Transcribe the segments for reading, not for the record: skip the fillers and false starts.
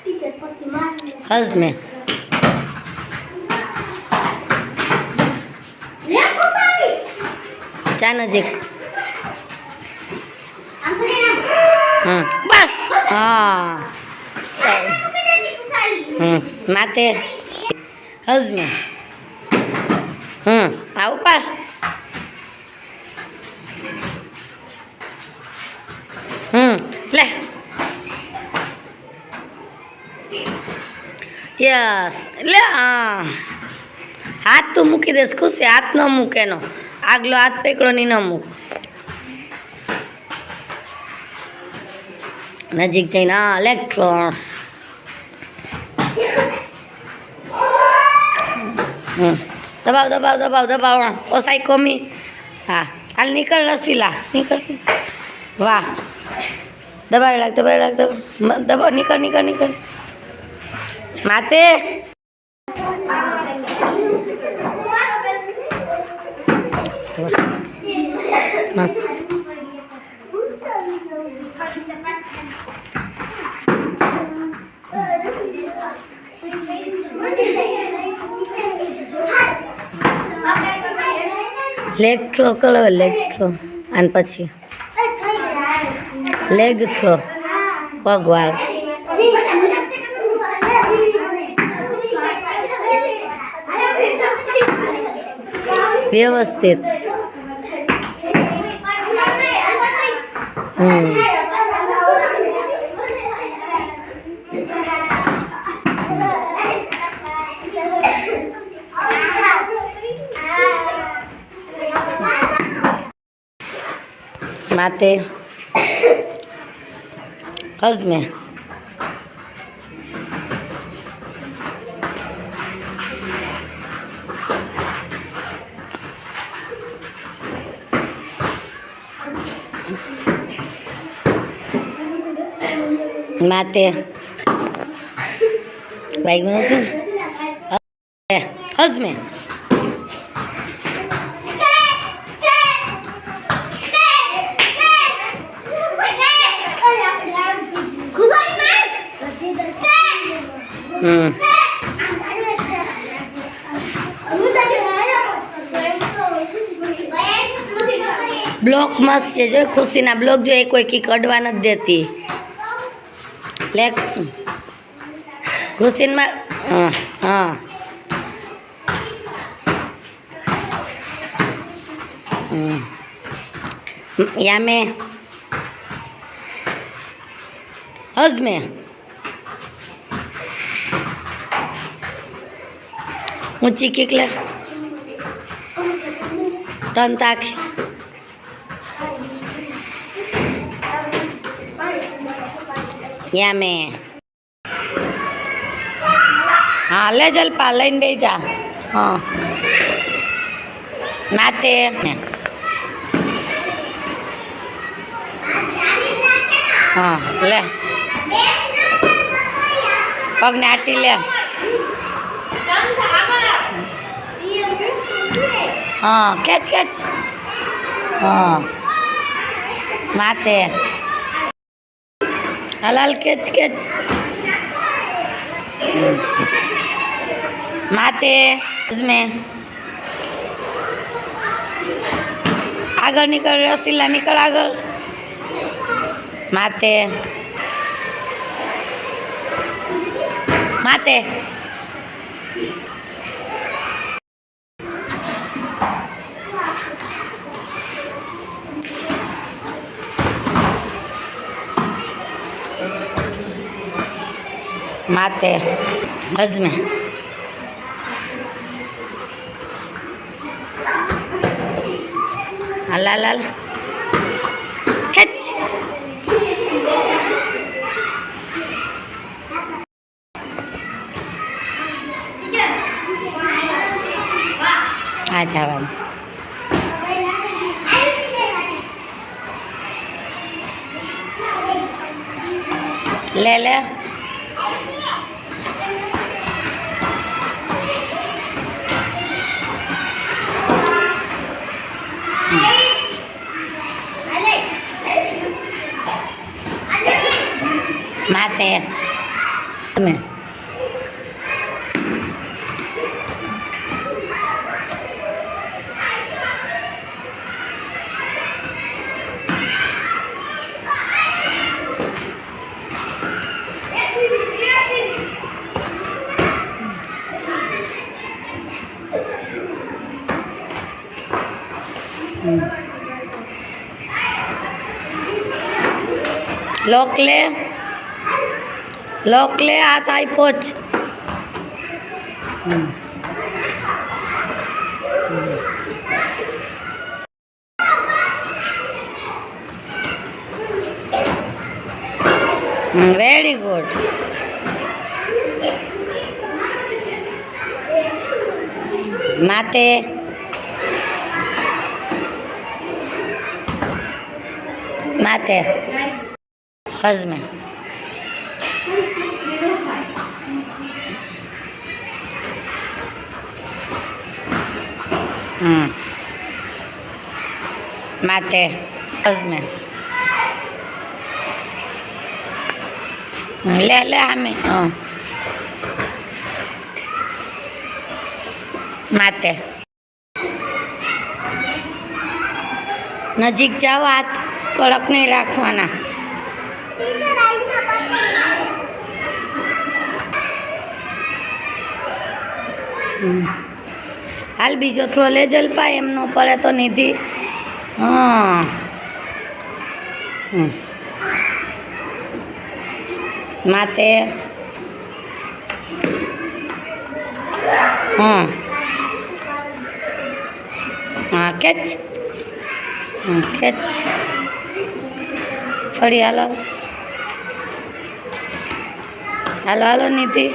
હઝમે ચા નજીક બસ હા માથે હઝમે આ ઉપર લે યસ લે હાથ તું મૂકી દેસ ખુશી હાથ ન મૂકે એનો આગલો હાથ પકડો ની ન મૂક નજીક જઈને લેગ દબાવ દબાવ દબાવ દબાવ ઓસાઈ કોમી હા હાલ નીકળ રસીલા નીકળ વાહ દબાવી લાગ દબાવ નીકળ નીકળ નીકળ માતે લેગ થ્રો કરો લેગ થ્રો અને પછી લેગ થ્રો પગવાળ વ્યવસ્થિત માતે હઝમે માતે વાગ્યું નથી હઝમે બ્લોક મસ્ત છે જો ખુશીના બ્લોક જો એ કોઈ કી કડવા નથી દેતી લે ખુશીનમાં હા યામે હઝમે ઊંચી કિક લે ટન તાકી યામે હા લે જલપા લઈને બે જા હા માતે હા લે પગને આટી લે હા કેચ કેચ હા માતે હલાલ કેચ કેચ માતે મેં આગળ નીકળ રસીલા નીકળ આગળ માતે માતે माते हज़मे लाल लाल खच आ जावा ले ले माते તમે લોક લે હાથ આપ્યો જ વેરી ગુડ માતે માતે હજમે માતે હજમે લે આમે માતે નજીક જાઓ હાથ કડક નહીં રાખવાના હાલ બીજો થો લે જલપા એમ ન પડે તો નિધિ હા માતે હા કેચ કેચ ફરી હાલો હાલો હાલો નિધિ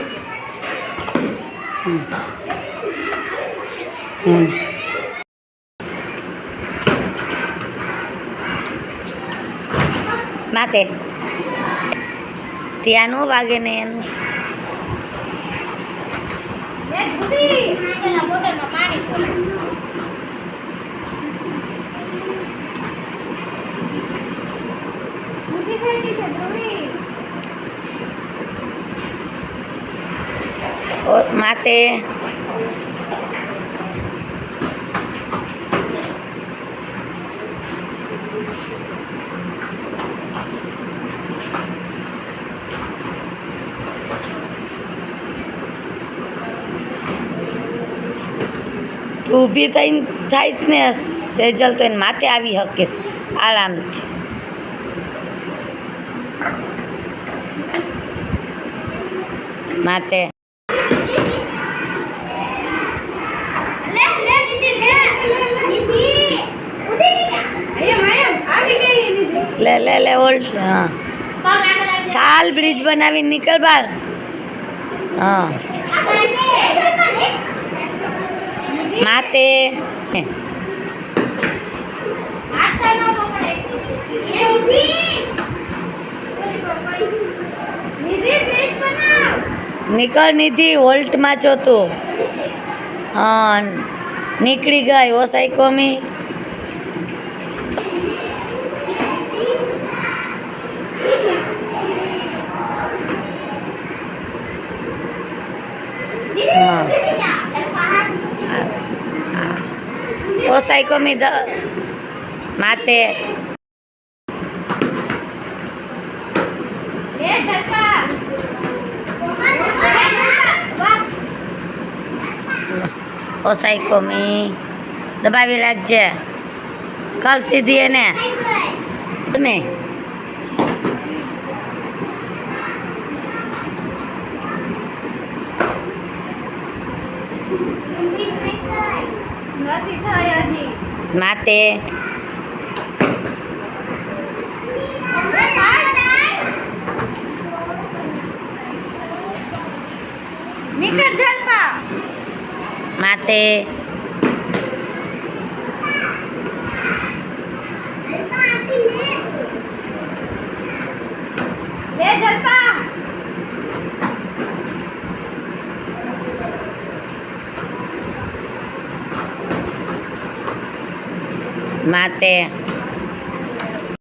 માતે ત્યાંનું વાગે ને એનું માતે તું ઊભી થઈને થાઈશ ને સેજલ તો એને માથે આવી શકીશ આરામથી માતે લે ઓલ્ડ હા કાલ બ્રિજ બનાવી નીકળ બાર હા માતે નીકળ નિધિ વોલ્ટમાં છો તું હા નીકળી ગઈ ઓસાઈ કોમી ઓસાઈ કોમી માતે ઓસાઈ કોમી દબાવી રાખજે કર સીધી એને તમે માતે નીકળ જલપા માતે લે જલપા માતે